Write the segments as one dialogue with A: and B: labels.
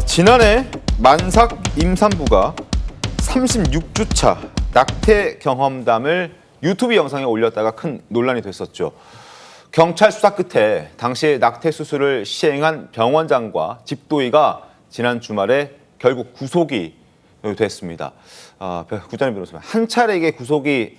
A: 지난해 만삭 임산부가 36주차 낙태 경험담을 유튜브 영상에 올렸다가 큰 논란이 됐었죠. 경찰 수사 끝에 당시에 낙태 수술을 시행한 병원장과 집도의가 지난 주말에 결국 구속이 됐습니다. 구자민 변호사님, 한 차례 이게 구속이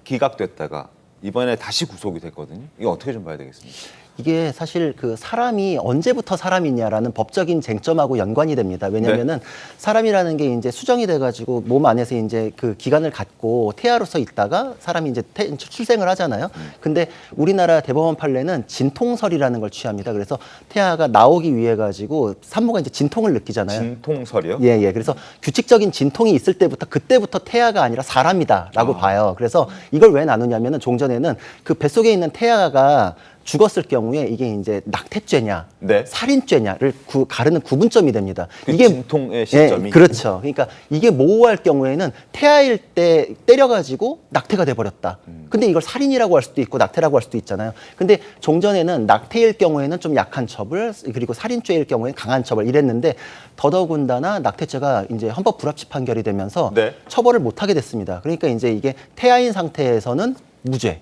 A: 기각됐다가 이번에 다시 구속이 됐거든요. 이거 어떻게 좀 봐야 되겠습니까?
B: 이게 사실 그 사람이 언제부터 사람이냐라는 법적인 쟁점하고 연관이 됩니다. 왜냐면은 사람이라는 게 이제 수정이 돼가지고 몸 안에서 이제 그 기관을 갖고 태아로서 있다가 사람이 이제 출생을 하잖아요. 근데 우리나라 대법원 판례는 진통설이라는 걸 취합니다. 그래서 태아가 나오기 위해 가지고 산모가 이제 진통을 느끼잖아요.
A: 진통설이요?
B: 예. 그래서 규칙적인 진통이 있을 때부터 그때부터 태아가 아니라 사람이다라고 봐요. 그래서 이걸 왜 나누냐면은 종전에는 그 뱃속에 있는 태아가 죽었을 경우에 이게 이제 낙태죄냐, 살인죄냐를 가르는 구분점이 됩니다.
A: 이게 진통의 시점이.
B: 예, 그렇죠. 그러니까 이게 모호할 경우에는 태아일 때 때려가지고 낙태가 돼버렸다. 근데 이걸 살인이라고 할 수도 있고 낙태라고 할 수도 있잖아요. 근데 종전에는 낙태일 경우에는 좀 약한 처벌, 그리고 살인죄일 경우에는 강한 처벌 이랬는데 더더군다나 낙태죄가 이제 헌법 불합치 판결이 되면서 처벌을 못하게 됐습니다. 그러니까 이제 이게 태아인 상태에서는 무죄.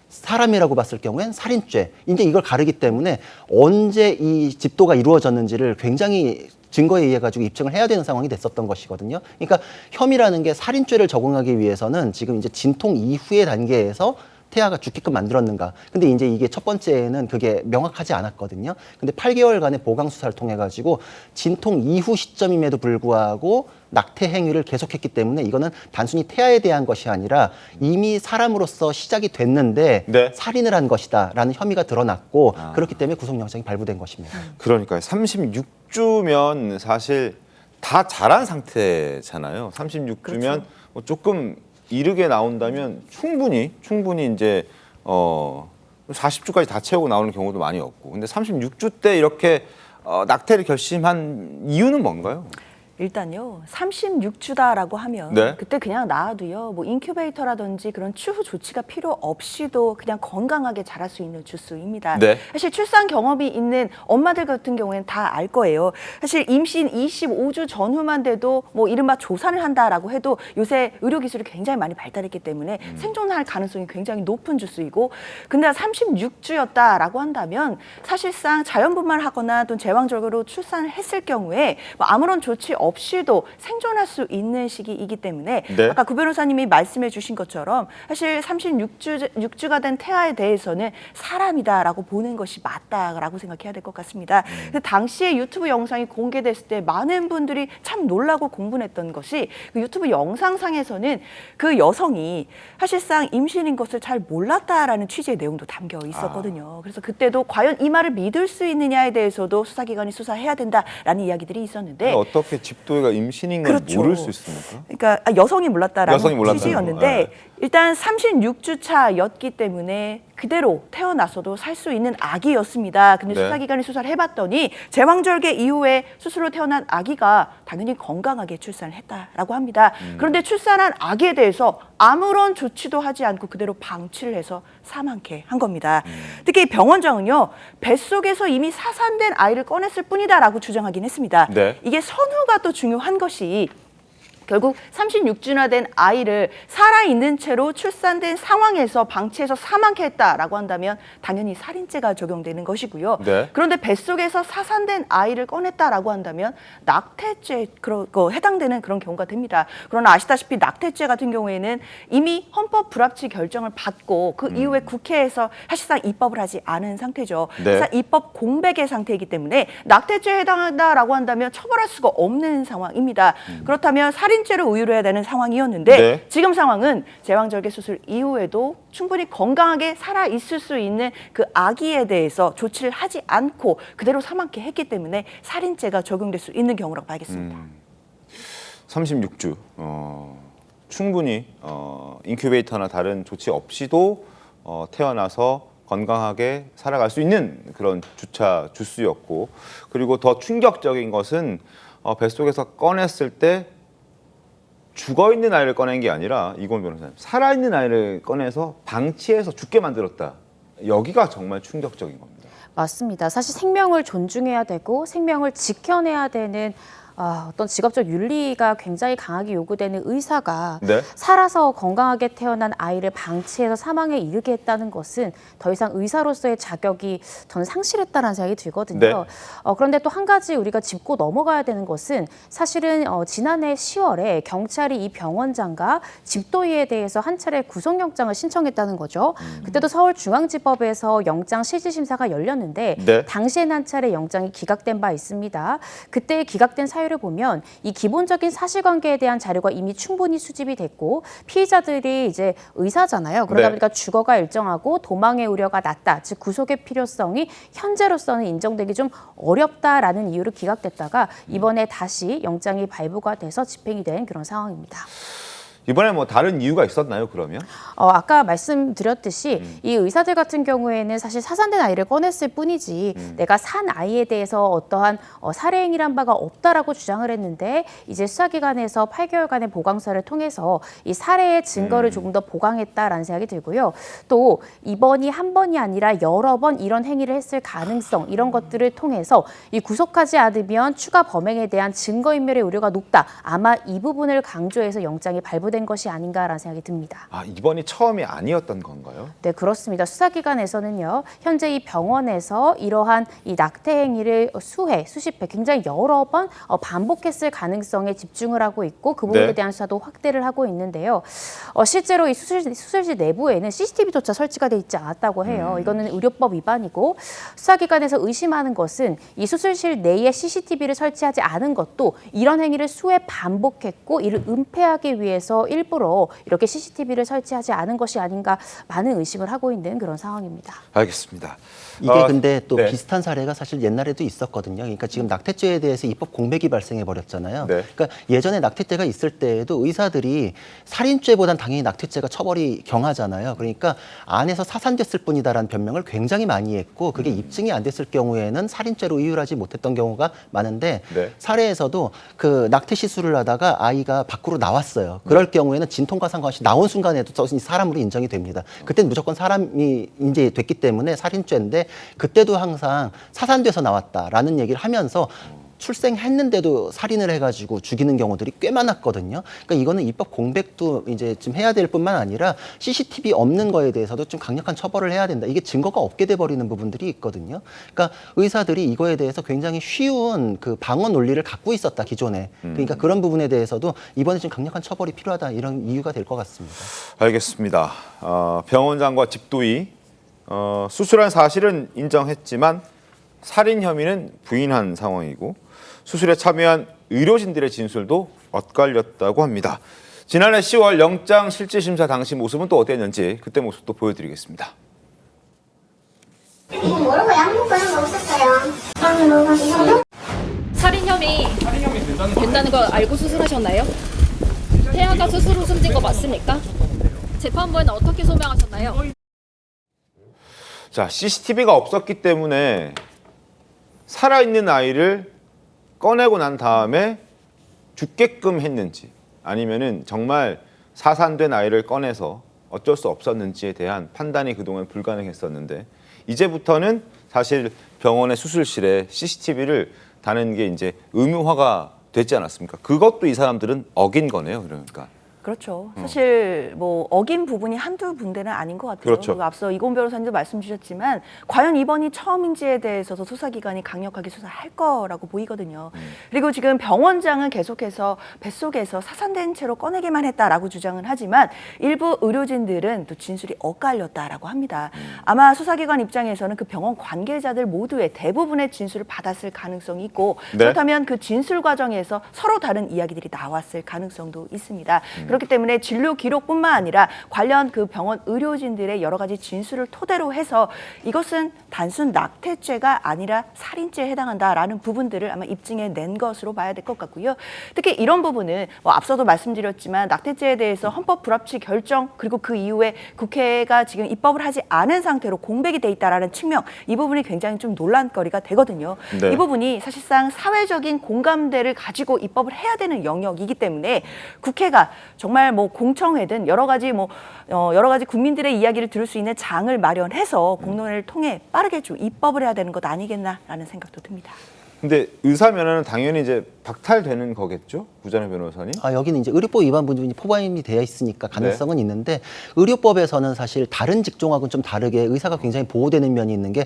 B: 사람이라고 봤을 경우엔 살인죄. 이제 이걸 가르기 때문에 언제 이 집도가 이루어졌는지를 굉장히 증거에 의해 가지고 입증을 해야 되는 상황이 됐었던 것이거든요. 그러니까 혐의라는 게 살인죄를 적용하기 위해서는 지금 이제 진통 이후의 단계에서 태아가 죽게끔 만들었는가. 근데 이제 이게 첫 번째는 그게 명확하지 않았거든요. 근데 8개월간의 보강 수사를 통해 가지고 진통 이후 시점임에도 불구하고 낙태 행위를 계속했기 때문에 이거는 단순히 태아에 대한 것이 아니라 이미 사람으로서 시작이 됐는데 살인을 한 것이다라는 혐의가 드러났고 그렇기 때문에 구속영장이 발부된 것입니다.
A: 그러니까요. 36주면 사실 다 자란 상태잖아요. 36주면
C: 그렇죠.
A: 뭐 조금 이르게 나온다면 충분히 이제 40주까지 다 채우고 나오는 경우도 많이 없고. 근데 36주 때 이렇게 낙태를 결심한 이유는 뭔가요?
C: 일단요, 36주다라고 하면 그때 그냥 낳아도요, 뭐 인큐베이터라든지 그런 추후 조치가 필요 없이도 그냥 건강하게 자랄 수 있는 주수입니다. 사실 출산 경험이 있는 엄마들 같은 경우에는 다 알 거예요. 사실 임신 25주 전후만 돼도 뭐 이른바 조산을 한다라고 해도 요새 의료기술이 굉장히 많이 발달했기 때문에 생존할 가능성이 굉장히 높은 주수이고, 근데 36주였다라고 한다면 사실상 자연분만하거나 또 제왕절개로 출산을 했을 경우에 뭐 아무런 조치 없이도 생존할 수 있는 시기이기 때문에 아까 구 변호사님이 말씀해 주신 것처럼 사실 36주가 된 태아에 대해서는 사람이다라고 보는 것이 맞다라고 생각해야 될 것 같습니다. 근데 당시에 유튜브 영상이 공개됐을 때 많은 분들이 참 놀라고 공분했던 것이 그 유튜브 영상상에서는 그 여성이 사실상 임신인 것을 잘 몰랐다라는 취지의 내용도 담겨 있었거든요. 그래서 그때도 과연 이 말을 믿을 수 있느냐에 대해서도 수사기관이 수사해야 된다라는 이야기들이 있었는데
A: 어떻게 집도의가 임신인 걸 모를 수 있습니까?
C: 그러니까 여성이 몰랐다라는 취지였는데 일단 36주 차였기 때문에 그대로 태어나서도 살 수 있는 아기였습니다. 근데 수사기관이 수사를 해봤더니 제왕절개 이후에 수술로 태어난 아기가 당연히 건강하게 출산을 했다라고 합니다. 그런데 출산한 아기에 대해서 아무런 조치도 하지 않고 그대로 방치를 해서 사망케 한 겁니다. 특히 병원장은요, 뱃속에서 이미 사산된 아이를 꺼냈을 뿐이다라고 주장하긴 했습니다. 이게 선후가 또 중요한 것이 결국 36주나 된 아이를 살아있는 채로 출산된 상황에서 방치해서 사망케 했다라고 한다면 당연히 살인죄가 적용되는 것이고요. 그런데 뱃속에서 사산된 아이를 꺼냈다라고 한다면 낙태죄 해당되는 그런 경우가 됩니다. 그러나 아시다시피 낙태죄 같은 경우에는 이미 헌법 불합치 결정을 받고 그 이후에 국회에서 사실상 입법을 하지 않은 상태죠. 그래서 입법 공백의 상태이기 때문에 낙태죄에 해당한다라고 한다면 처벌할 수가 없는 상황입니다. 그렇다면 살인죄를 의유로 해야 되는 상황이었는데 지금 상황은 제왕절개 수술 이후에도 충분히 건강하게 살아 있을 수 있는 그 아기에 대해서 조치를 하지 않고 그대로 사망케 했기 때문에 살인죄가 적용될 수 있는 경우라고 봐야겠습니다.
A: 36주 충분히 인큐베이터나 다른 조치 없이도 태어나서 건강하게 살아갈 수 있는 그런 주수였고, 그리고 더 충격적인 것은 뱃속에서 꺼냈을 때 죽어있는 아이를 꺼낸 게 아니라 이건 변호사님, 살아있는 아이를 꺼내서 방치해서 죽게 만들었다. 여기가 정말 충격적인 겁니다.
D: 맞습니다. 사실 생명을 존중해야 되고 생명을 지켜내야 되는 어떤 직업적 윤리가 굉장히 강하게 요구되는 의사가
A: 네.
D: 살아서 건강하게 태어난 아이를 방치해서 사망에 이르게 했다는 것은 더 이상 의사로서의 자격이 저는 상실했다는 생각이 들거든요.
A: 네.
D: 그런데 또 한 가지 우리가 짚고 넘어가야 되는 것은 사실은 지난해 10월에 경찰이 이 병원장과 집도의에 대해서 한 차례 구속영장을 신청했다는 거죠. 그때도 서울중앙지법에서 영장 실질심사가 열렸는데
A: 네.
D: 당시엔 한 차례 영장이 기각된 바 있습니다. 그때 기각된 사유를 보면 이 기본적인 사실관계에 대한 자료가 이미 충분히 수집이 됐고 피의자들이 이제 의사잖아요. 그러다
A: 네.
D: 보니까 주거가 일정하고 도망의 우려가 낮다. 즉 구속의 필요성이 현재로서는 인정되기 좀 어렵다라는 이유로 기각됐다가 이번에 다시 영장이 발부가 돼서 집행이 된 그런 상황입니다.
A: 이번에 뭐 다른 이유가 있었나요, 그러면?
D: 아까 말씀드렸듯이 이 의사들 같은 경우에는 사실 사산된 아이를 꺼냈을 뿐이지 내가 산 아이에 대해서 어떠한 살해 행위란 바가 없다라고 주장을 했는데 이제 수사기관에서 8개월간의 보강서를 통해서 이 살해의 증거를 조금 더 보강했다라는 생각이 들고요. 또 이번이 한 번이 아니라 여러 번 이런 행위를 했을 가능성 이런 것들을 통해서 이 구속하지 않으면 추가 범행에 대한 증거인멸의 우려가 높다. 아마 이 부분을 강조해서 영장이 발부된 것이 아닌가라는 생각이 듭니다.
A: 이번이 처음이 아니었던 건가요?
D: 네, 그렇습니다. 수사기관에서는요, 현재 이 병원에서 이러한 이 낙태 행위를 수십 회, 굉장히 여러 번 반복했을 가능성에 집중을 하고 있고 그 부분에
A: 네.
D: 대한 수사도 확대를 하고 있는데요. 실제로 이 수술실 내부에는 CCTV조차 설치가 돼 있지 않았다고 해요. 이거는 의료법 위반이고 수사기관에서 의심하는 것은 이 수술실 내에 CCTV를 설치하지 않은 것도 이런 행위를 수회 반복했고 이를 은폐하기 위해서 일부러 이렇게 CCTV를 설치하지 않은 것이 아닌가 많은 의심을 하고 있는 그런 상황입니다.
A: 알겠습니다.
B: 이게 근데 또
A: 네.
B: 비슷한 사례가 사실 옛날에도 있었거든요. 그러니까 지금 낙태죄에 대해서 입법 공백이 발생해 버렸잖아요.
A: 네.
B: 그러니까 예전에 낙태죄가 있을 때에도 의사들이 살인죄보단 당연히 낙태죄가 처벌이 경하잖아요. 그러니까 안에서 사산됐을 뿐이다라는 변명을 굉장히 많이 했고 그게 입증이 안 됐을 경우에는 살인죄로 이율하지 못했던 경우가 많은데
A: 네.
B: 사례에서도 그 낙태 시술을 하다가 아이가 밖으로 나왔어요. 그럴 경우에는 진통과 상관없이 나온 순간에도 사람으로 인정이 됩니다. 그때는 무조건 사람이 이제 됐기 때문에 살인죄인데 그때도 항상 사산돼서 나왔다라는 얘기를 하면서 출생했는데도 살인을 해가지고 죽이는 경우들이 꽤 많았거든요. 그러니까 이거는 입법 공백도 이제 좀 해야 될 뿐만 아니라 CCTV 없는 거에 대해서도 좀 강력한 처벌을 해야 된다. 이게 증거가 없게 돼버리는 부분들이 있거든요. 그러니까 의사들이 이거에 대해서 굉장히 쉬운 그 방어 논리를 갖고 있었다 기존에. 그러니까 그런 부분에 대해서도 이번에 좀 강력한 처벌이 필요하다 이런 이유가 될 것 같습니다.
A: 알겠습니다. 병원장과 집도의 수술한 사실은 인정했지만 살인 혐의는 부인한 상황이고 수술에 참여한 의료진들의 진술도 엇갈렸다고 합니다. 지난해 10월 영장 실질심사 당시 모습은 또 어땠는지 그때 모습도 보여드리겠습니다.
E: 모르고 약 먹고 이런 거 없었어요. 약을 먹어가지고.
F: 살인 혐의 된다는 걸 알고 수술하셨나요? 태아가 스스로 숨진 거 맞습니까? 재판부에는 어떻게 소명하셨나요?
A: 자, CCTV가 없었기 때문에 살아있는 아이를 꺼내고 난 다음에 죽게끔 했는지 아니면은 정말 사산된 아이를 꺼내서 어쩔 수 없었는지에 대한 판단이 그동안 불가능했었는데 이제부터는 사실 병원의 수술실에 CCTV를 다는 게 이제 의무화가 됐지 않았습니까? 그것도 이 사람들은 어긴 거네요, 그러니까.
C: 그렇죠. 사실 뭐 어긴 부분이 한두 군데는 아닌 것 같아요.
A: 그렇죠.
C: 그리고 앞서 이공 변호사님도 말씀 주셨지만 과연 이번이 처음인지에 대해서도 수사기관이 강력하게 수사할 거라고 보이거든요. 그리고 지금 병원장은 계속해서 뱃속에서 사산된 채로 꺼내기만 했다라고 주장은 하지만 일부 의료진들은 또 진술이 엇갈렸다라고 합니다. 아마 수사기관 입장에서는 그 병원 관계자들 모두의 대부분의 진술을 받았을 가능성이 있고
A: 네.
C: 그렇다면 그 진술 과정에서 서로 다른 이야기들이 나왔을 가능성도 있습니다. 그렇기 때문에 진료 기록뿐만 아니라 관련 그 병원 의료진들의 여러 가지 진술을 토대로 해서 이것은 단순 낙태죄가 아니라 살인죄에 해당한다라는 부분들을 아마 입증해 낸 것으로 봐야 될 것 같고요. 특히 이런 부분은 뭐 앞서도 말씀드렸지만 낙태죄에 대해서 헌법 불합치 결정 그리고 그 이후에 국회가 지금 입법을 하지 않은 상태로 공백이 돼 있다라는 측면 이 부분이 굉장히 좀 논란거리가 되거든요.
A: 네.
C: 이 부분이 사실상 사회적인 공감대를 가지고 입법을 해야 되는 영역이기 때문에 국회가 정말 뭐 공청회든 여러 가지 국민들의 이야기를 들을 수 있는 장을 마련해서 공론회를 통해 빠르게 좀 입법을 해야 되는 것 아니겠나라는 생각도 듭니다.
A: 근데 의사 면허는 당연히 이제 박탈되는 거겠죠? 구자녀 변호사님?
B: 여기는 이제 의료법 위반 부분이 포괄이 되어 있으니까 가능성은 있는데 의료법에서는 사실 다른 직종하고는 좀 다르게 의사가 굉장히 보호되는 면이 있는 게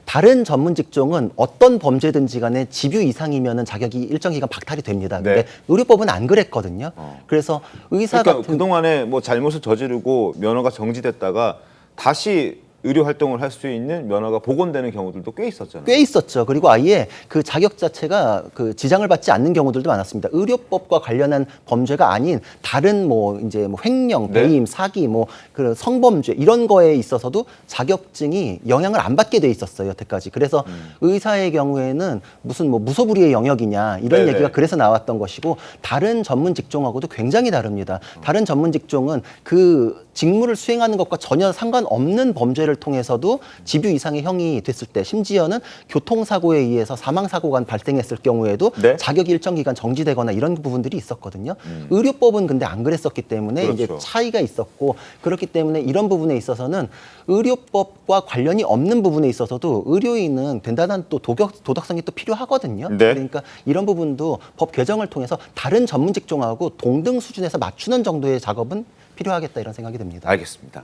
B: 다른 전문 직종은 어떤 범죄든지 간에 집유 이상이면은 자격이 일정 기간 박탈이 됩니다. 근데
A: 네.
B: 의료법은 안 그랬거든요. 그래서 의사
A: 그러니까
B: 같은
A: 그동안에 뭐 잘못을 저지르고 면허가 정지됐다가 다시 의료 활동을 할 수 있는 면허가 복원되는 경우들도 꽤 있었잖아요.
B: 꽤 있었죠. 그리고 아예 그 자격 자체가 그 지장을 받지 않는 경우들도 많았습니다. 의료법과 관련한 범죄가 아닌 다른 뭐 이제 뭐 횡령,
A: 네.
B: 배임, 사기, 뭐 그 성범죄 이런 거에 있어서도 자격증이 영향을 안 받게 돼 있었어요. 여태까지. 그래서 의사의 경우에는 무슨 뭐 무소불위의 영역이냐 이런
A: 네네.
B: 얘기가 그래서 나왔던 것이고 다른 전문 직종하고도 굉장히 다릅니다. 다른 전문 직종은 그 직무를 수행하는 것과 전혀 상관없는 범죄를 통해서도 집유 이상의 형이 됐을 때 심지어는 교통사고에 의해서 사망사고가 발생했을 경우에도
A: 네.
B: 자격이 일정 기간 정지되거나 이런 부분들이 있었거든요. 의료법은 근데 안 그랬었기 때문에
A: 그렇죠.
B: 이제 차이가 있었고 그렇기 때문에 이런 부분에 있어서는 의료법과 관련이 없는 부분에 있어서도 의료인은 된단한 또 도덕성이 또 필요하거든요.
A: 네.
B: 그러니까 이런 부분도 법 개정을 통해서 다른 전문 직종하고 동등 수준에서 맞추는 정도의 작업은 필요하겠다 이런 생각이 듭니다.
A: 알겠습니다.